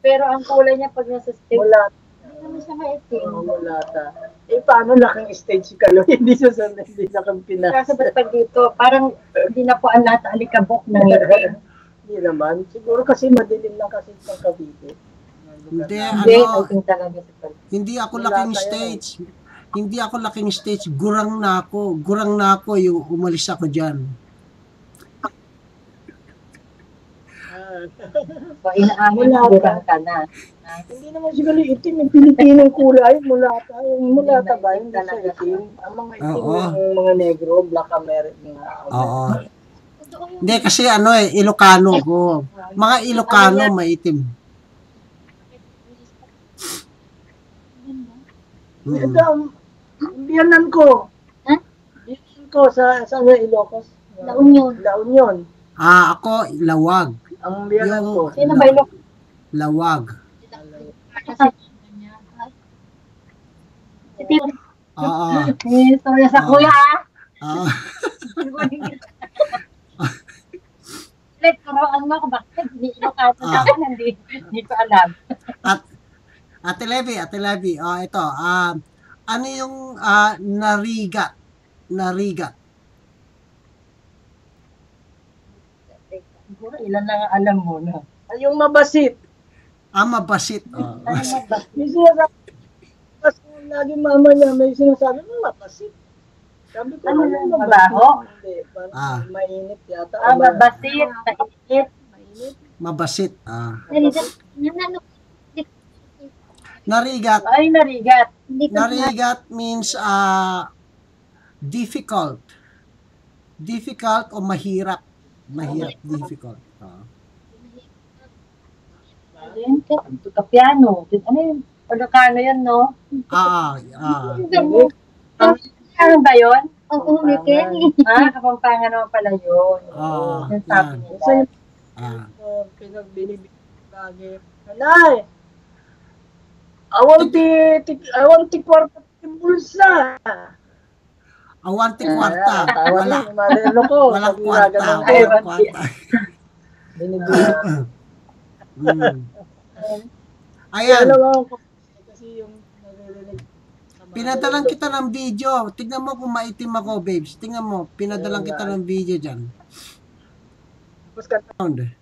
Pero ang kulay niya pag nasa stage, Mula. hindi naman siya maitim. Mulata. Paano laking stage si Kaloy? Hindi siya sanay, hindi na kang Pinas. Kasi ba't pag dito, parang hindi na po ang lahat alikabok ng itim. Hindi naman. Siguro kasi madilim lang kasi sa Cavite. Hindi, Hindi, ano, maitim talaga si Kaloy. hindi ako laking stage. Hindi ako laking stage. Gurang na ako. Gurang na ako yung umalis ako dyan. So, inaamin na burang ka na. Hindi naman siguro itim. Yung Pilipinong kulay. Mulata. Yung mulata ba? Hindi sa itim. Ang mga itim Oo. yung mga negro, black American. Oo. Hindi, kasi ano Ilocano ko. Mga Ilocano maitim. Ito, ang biyanan ko. Ha? Biyanan ko sa Ilocos. La Union. La Union. Ako, Lawag. Ang biyanan Yung- ko. Sino ba yung Lawag. si Tito? Oo. Istorya sa kuya, ah. Oo. Let, turuan mo ako bakit hindi ko kato sa akin, hindi ko alam. Ate Levi, ito, ano yung narigat? Narigat. Siguro ilan lang ang alam mo, no? Yung mabasit. Mabasit. Ano ba? May sinasabi. Kasi lagi mama niya may sinasabi, mabasit. Sabi ko, Ano ano yung mabasit? mabaho? Hindi, parang mainit yata. Mabasit, mainit. Mainit. Mabasit. Narigat. Nanalo. Narigat. Ay, narigat. Hindi ko Narigat means difficult. Difficult o mahirap. Mahirap, difficult. Ayun, kapiano. Ano yung Ilocano yan, no? Ano ba yun? Oo, may Kenny. Kapampangan naman pala yun. Yung sabi yan. nila. Kasi pinagbinibig lagi. Nanay! Awan ti kwarta yung bulsa. Awanti kwarta. Wala. Wala. Walang kwarta. Walang kwarta. Binibig. Ayan. Kasi yung naririnig. Pinadalan kita ng video. Tignan mo kung maitim ako, babes. Tingnan mo. Pinadalan kita ng video dyan. Tapos ka Sound.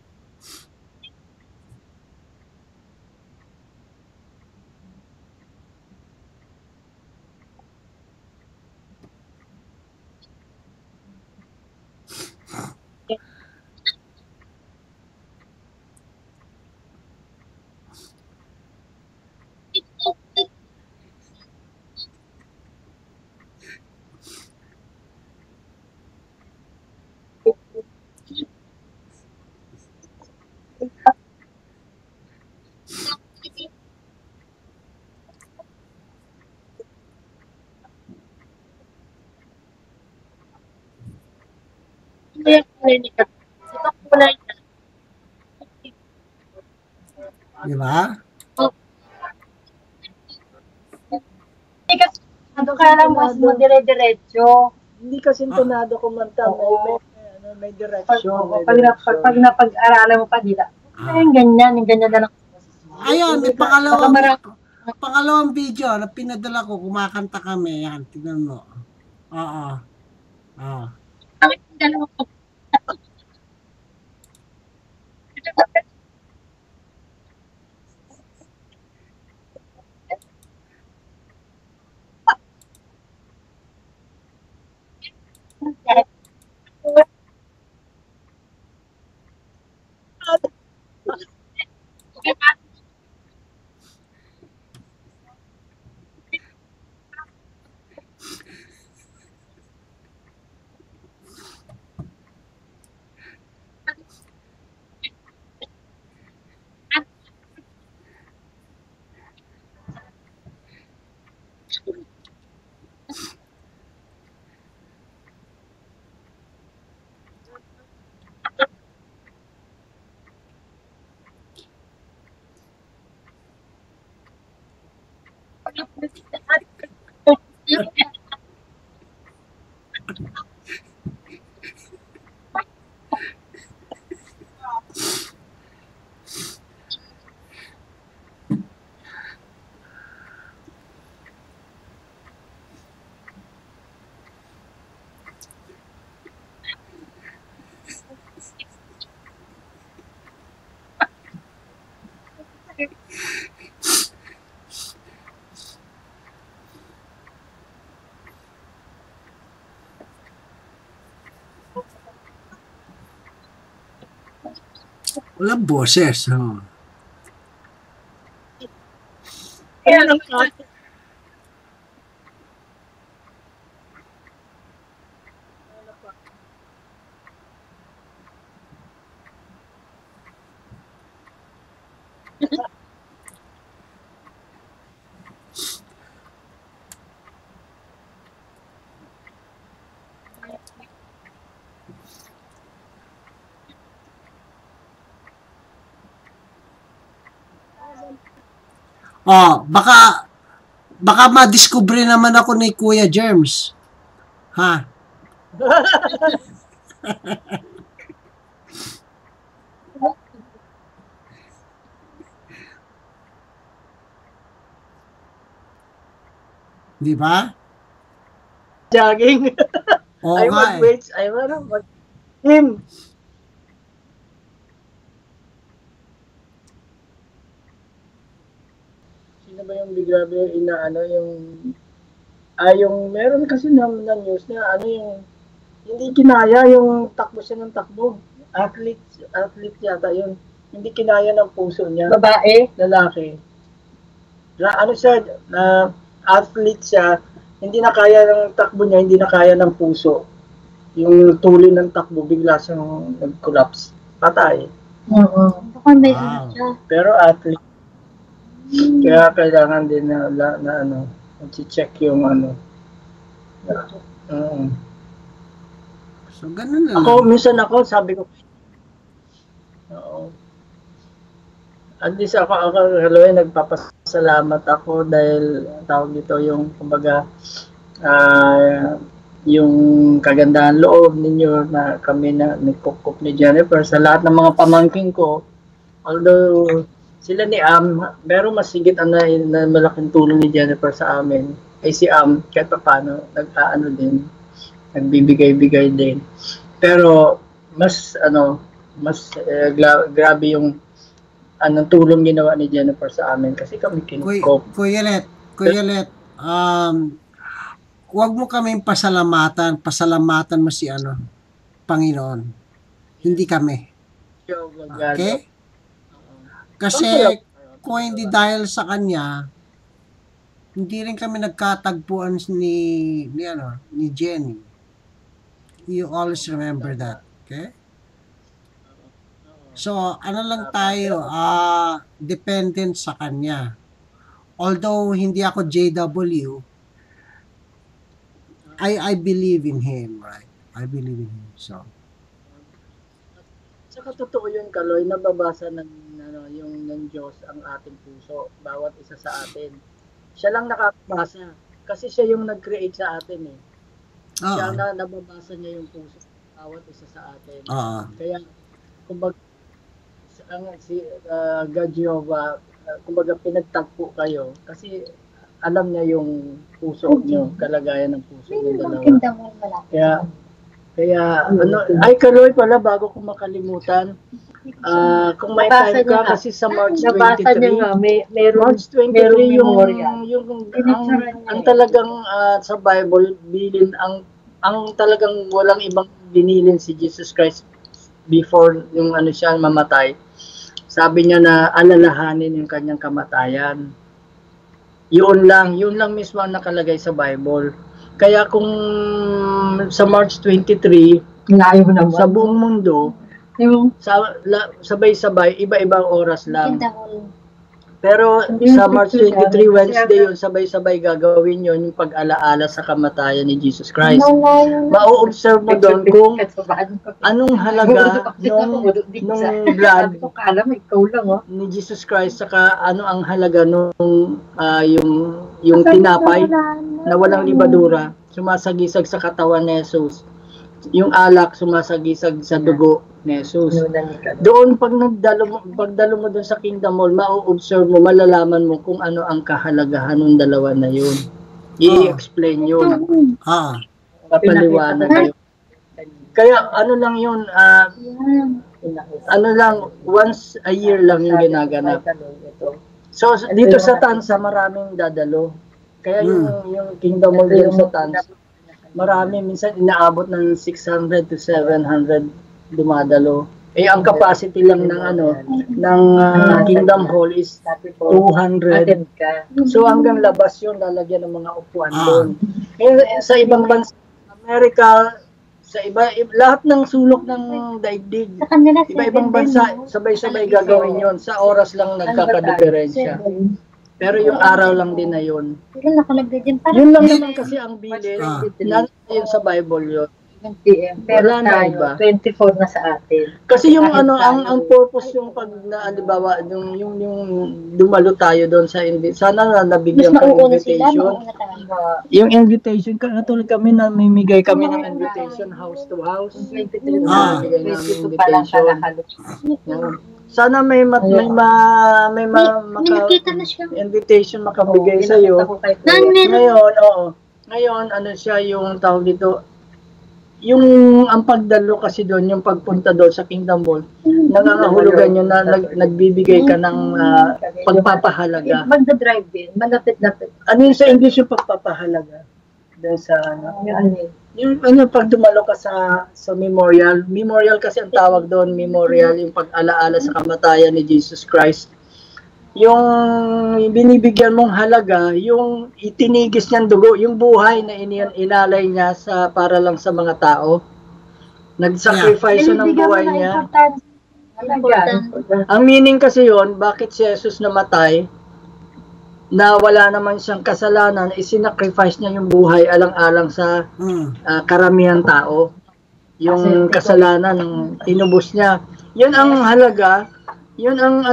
Di ba? Kasi ano ka lang, mas mo dire-diretso. Hindi kasi tunado kumanta. May direction. may direction. Pag napag-aralan mo pa, dila. Yung ganyan na lang. Ayan, may pangalawang video na pinadala ko. Kumakanta kami. Yan, tignan mo. Oo. Bakit yung dalawa ko? Walang boses. Oh. Kaya lang ka. Oh, baka ma-discover naman ako ni Kuya Germs. Ha? Di ba? Jogging. Oo Ay, nga eh. mag-weights. Ay, mag-gym. Sino ba yung bigla inaano yung yung meron kasi na news na ano yung hindi kinaya yung takbo siya ng takbo. Athlete yata yun. Hindi kinaya ng puso niya. Babae. Lalaki. Ano siya, na athlete siya, hindi na kaya ng takbo niya, hindi na kaya ng puso. Yung tuloy ng takbo, bigla siyang nag-collapse. Patay. Oo. Baka may Wow. ano siya. Pero athlete. Kaya kailangan din na ano, check yung ano. So, ganun na Ako, lang. minsan sabi ko, oo. At least ako Eloy, nagpapasalamat ako dahil tawag dito yung kumbaga yung kagandahan loob ninyo na kami na nagkukup ni Jennifer sa lahat ng mga pamangking ko. Although sila ni pero mas higit na malaking tulong ni Jennifer sa amin. Ay si kahit pa paano, nag-aano din, nagbibigay-bigay din. Pero mas grabe yung anong tulong ginawa ni Jennifer sa amin kasi kami kinukop. Kuya Let, huwag mo kaming pasalamatan mo si Panginoon. Hindi kami. Okay? Kasi kung hindi dahil sa kanya, hindi rin kami nagkatagpuan ni Jenny. You always remember that. Okay? So, ano lang tayo, dependent sa kanya. Although, hindi ako JW, I believe in him, right? I believe in him. So, Saka totoo yun, Kaloy, nababasa ng Diyos ang ating puso, bawat isa sa atin. Siya lang nakakabasa, kasi siya yung nag-create sa atin eh. Siya nababasa niya yung puso, bawat isa sa atin. Kaya, kumbaga, si God Jehovah, kumbaga pinagtagpo kayo kasi alam niya yung puso niyo, kalagayan ng puso niyo dalawa. Kaya Kaloy pala, bago ko makalimutan, kung may time ka, kasi sa March 23, March 23 ang talagang sa Bible bilin ang talagang walang ibang binilin si Jesus Christ before yung siya mamatay. Sabi niya na alalahanin yung kanyang kamatayan. Yun lang mismo ang nakalagay sa Bible. Kaya kung sa March 23, sa buong mundo, sabay-sabay, iba-ibang oras lang. Pero Hindi sa yung March picture 23, namin, Wednesday kasi yun, sabay-sabay gagawin yun, yung pag-alaala sa kamatayan ni Jesus Christ. Ano nga yung Ma-observe mo doon kung Ano anong halaga nung blood Sabi ko, kala mo, ikaw lang, oh. ni Jesus Christ, saka ano ang halaga nung yung tinapay na walang libadura, sumasagisag sa katawan ni Jesus. Yung alak, sumasagisag sa dugo ni Jesus. Doon, pagdalo mo doon sa Kingdom Hall, ma-observe mo, malalaman mo kung ano ang kahalagahan ng dalawa na yun. I-explain yun. Papaliwanag yun. Kaya ano lang yun, ano lang, once a year lang yung ginaganap. So, dito sa Tansa, maraming dadalo. Kaya yung Kingdom Hall dyan sa Tansa, marami, minsan inaabot ng 600 to 700 dumadalo. Eh, ang capacity lang ng Kingdom Hall is 200. So, hanggang labas yun, lalagyan ng mga upuan doon. Eh, sa ibang bansa, Amerika, sa lahat ng sulok ng daigdig, iba-ibang bansa, sabay-sabay gagawin yon. Sa oras lang nagkakadiferensya. Pero yung araw lang din na yun. Yun lang naman kasi ang bilin. Yun sa Bible yun. Pero Wala na tayo, iba. 24 na sa atin. Kasi yung ang purpose yung pag halimbawa yung dumalo tayo doon sa sana na nabigyan Mas ng mauuna sila, invitation. mauuna tayo. Yung invitation, katulad kami na mamimigay kami ng invitation house to house. 23 Ah. na, 22 pa lang pala halos. Yan. Sana may Nakita na siya. invitation makabigay sa iyo. Ngayon, Ngayon, ano siya yung tawag dito, yung ang pagdalo kasi doon, yung pagpunta doon sa Kingdom Hall, nangangahulugan yun na nagbibigay ka ng pagpapahalaga. Magda-drive din, malapit-lapit. Ano yun sa English yung pagpapahalaga? Doon sa yung pag dumalo ka sa memorial. Memorial kasi ang tawag doon, memorial, yung pag-alaala sa kamatayan ni Jesus Christ. Yung binibigyan mong halaga, yung itinigis niyang dugo, yung buhay na inalay niya para lang sa mga tao. Nag-sacrifice ng buhay niya. Ang meaning kasi yon, bakit si Jesus namatay, na wala naman siyang kasalanan, isinacrifice niya yung buhay alang-alang sa karamihan tao. Yung kasalanan, tinubos niya. Yun ang halaga. Yun ang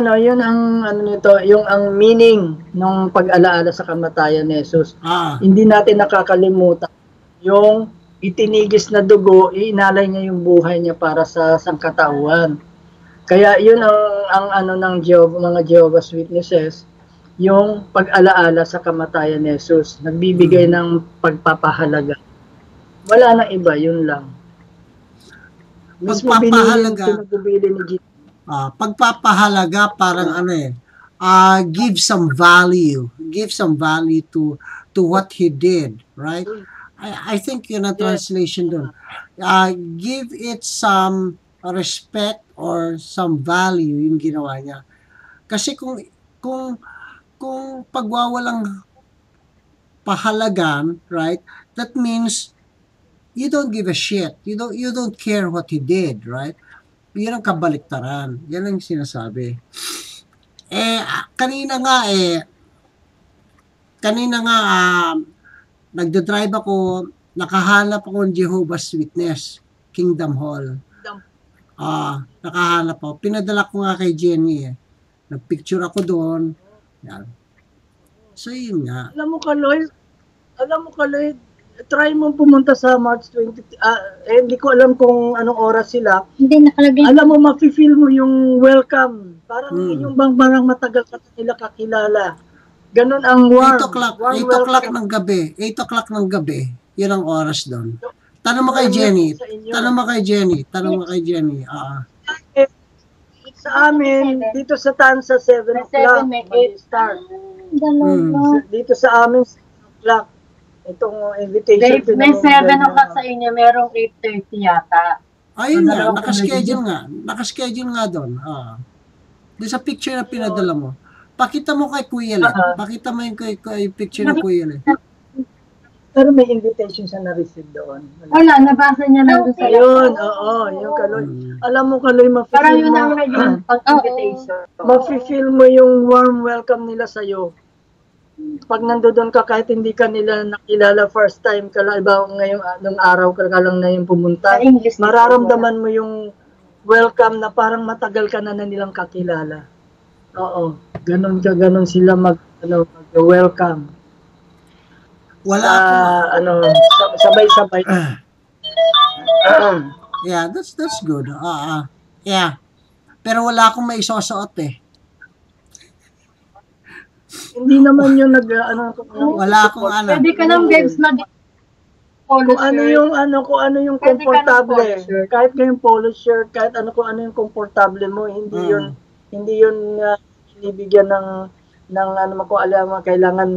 meaning ng pag-alaala sa kamatayan ni Jesus. Hindi natin nakakalimutan yung itinigis na dugo, inalay niya yung buhay niya para sa sangkatauhan. Kaya yun ang ng mga Jehovah's Witnesses, yung pag-alaala sa kamatayan ni Jesus, nagbibigay ng pagpapahalaga. Wala nang iba, yun lang. Mas Pagpapahalaga. Pinagpili ni Jesus. Pagpapahalaga parang give some value to what he did, right? I think yun ang translation dun. Give it some respect or some value yung ginawa niya. Kasi kung pagwawalang pahalagan, right? That means you don't give a shit. You don't care what he did, right? Yan ang kabaliktaran. Yan ang sinasabi. Kanina nga, nagdadrive ako, nakahanap ako ng Jehovah's Witness, Kingdom Hall. Nakahanap ako. Pinadala ko nga kay Jenny. Nagpicture ako doon. Yan. So, yun nga. Alam mo ka, Lloyd, try mo pumunta sa March 20. Hindi ko alam kung anong oras sila. Hindi, nakalagay. Alam mo, mafe-feel mo yung welcome. Parang yung parang matagal ka nila kakilala. Ganun ang warm. 8 o'clock ng gabi. 8 o'clock ng gabi. Yun ang oras doon. Tanong mo kay Jenny. Sa amin, dito sa Tansa, 7 o'clock. Mag-start. Dito sa amin, 7 o'clock. Itong invitation. May 7 o'clock sa inyo, merong 8:30 yata. Ayun nga, nakaschedule nga doon. Doon sa picture na pinadala mo. Pakita mo kay Kuya Le. Pakita mo yung picture ng Kuya Le. Pero may invitation siya na-receive doon. Wala, nabasa niya lang doon sa Ayun, oo, yung Kaloy. Alam mo, Kaloy, Parang ma-feel yun mo, ang naging pag-invitation. ma-feel mo yung warm welcome nila sa'yo. Pag nandoon ka, kahit hindi ka nila nakilala first time ka lang, iba ngayong nung araw ka lang na yung pumunta, Sa English, mararamdaman mo yung welcome na parang matagal ka na nilang kakilala. Oo, ganun sila mag-welcome. Wala akong, Sabay-sabay. yeah, that's good. Yeah. Pero wala akong may isusuot eh. Hindi naman yung Wala akong ano. Pwede ka ng babes polo kung ano yung Pwede ka ng komportable. polo shirt. Kahit yung polo shirt, kahit kung ano yung komportable mo, hindi yun binibigyan ng ano kung alam mo, kailangan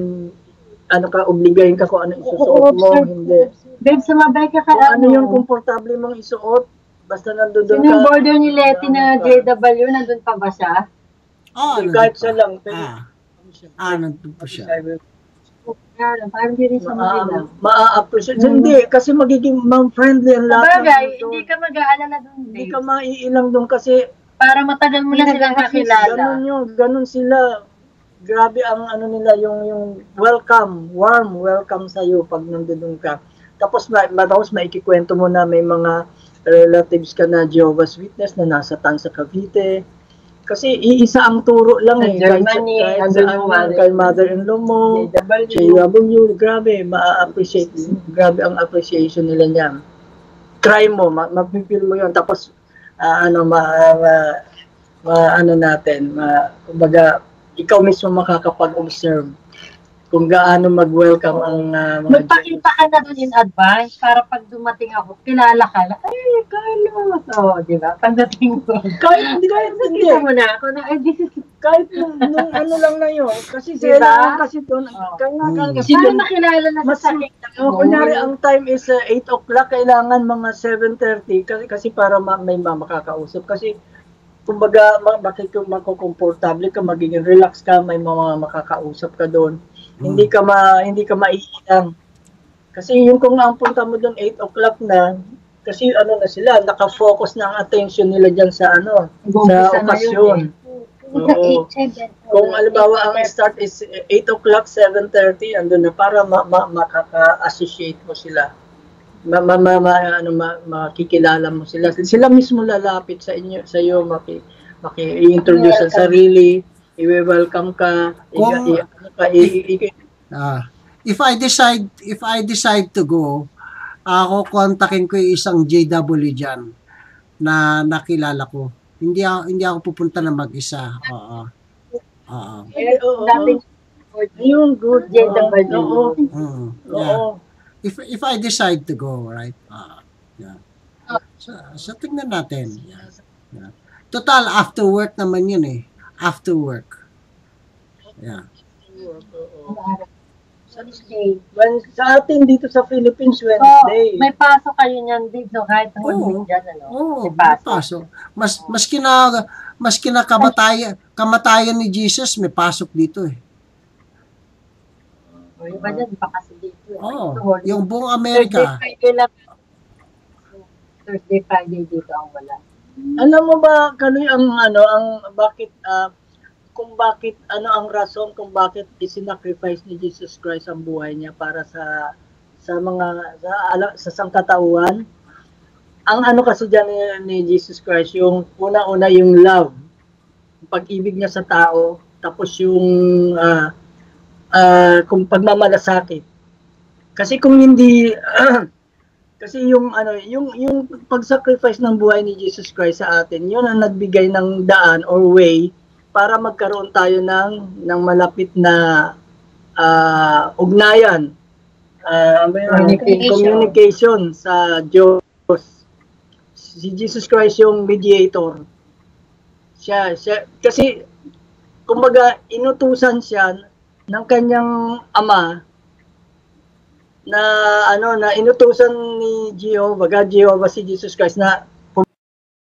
obligahin ka kung ano isusuot mo, hindi. Babe, sumabay ka Kung ano yung komportable mong isuot, basta nandoon Sino yung border ni Letty na JW, nandun pa ba siya? Kahit siya lang. Nandun pa siya. Parang di rin siya maganda. Ma-appreciate. Hindi, kasi magiging friendly ang lahat. Sabagay, hindi ka mag-aalala dun, Hindi babe. ka maiilang doon kasi Para matagal mo na silang kakilala. ganun sila. Grabe ang nila, yung warm welcome sa iyo pag nandoon ka. Tapos maikikwento mo na may mga relatives ka na Jehovah's Witness na nasa Tansa Cavite. Kasi iisa ang turo lang Sa Germany, kay mother-in-law mo, JW, grabe, ma-appreciate. Grabe ang appreciation nila niyan. Try mo, mapipil mo yun. Tapos, kumbaga, ikaw mismo makakapag-observe kung gaano mag-welcome ang mga Magpakita ka na dun in advance para pag dumating ako, kilala ka na, ay, Carlos! O, di ba? Pagdating ko. kahit Kita mo na ako na, ay, this is... kahit nung lang na yun. Kasi Diba? sila kasi doon, kasi Para doon, makilala na sa sakit. kunyari ang time is 8 o'clock, kailangan mga 7:30 kasi para may makakausap. Kasi kumbaga, bakit kung makukomportable ka, magiging relax ka, may mga makakausap ka doon. Hindi ka maiilang. Kasi yung kung ang punta mo doon 8 o'clock na, kasi na sila, nakafocus na ang attention nila dyan sa sa okasyon. Oo. Kung halimbawa ang start is 8 o'clock, 7:30, andun na para makaka-associate mo sila. Makikilala mo sila. Sila mismo lalapit sa iyo, maki-introduce ang sarili, i-welcome ka, if I decide to go, ako kontakin ko yung isang JW diyan na nakilala ko. Hindi ako pupunta na mag-isa. Oo. Yung good JW. Oo. If I decide to go, right? Yeah. So tingnan natin. Yeah. Total, after work naman yun eh. After work. Yeah. When sa atin dito sa Philippines, Wednesday. May pasok kayo niyan dito kahit whole week dyan, ano? Oo, may pasok. Mas kina kamatayan ni Jesus, may pasok dito eh. O, iba dyan, pa kasi dito. Oo, yung buong Amerika. Thursday, Friday dito ang wala. Alam mo ba, Kaloy, ang bakit, kung bakit, ang rason kung bakit isinacrifice ni Jesus Christ ang buhay niya para sa sangkatauhan? Ang kasi dyan ni Jesus Christ, yung una-una yung love, yung pag-ibig niya sa tao, tapos yung kung pagmamalasakit. Kasi kung hindi kasi yung pag-sacrifice ng buhay ni Jesus Christ sa atin, yun ang nagbigay ng daan or way para magkaroon tayo ng malapit na ugnayan, communication sa Diyos. Si Jesus Christ yung mediator. Siya kasi kumbaga inutusan siya ng kanyang ama na inutusan ni God Jehovah si Jesus Christ na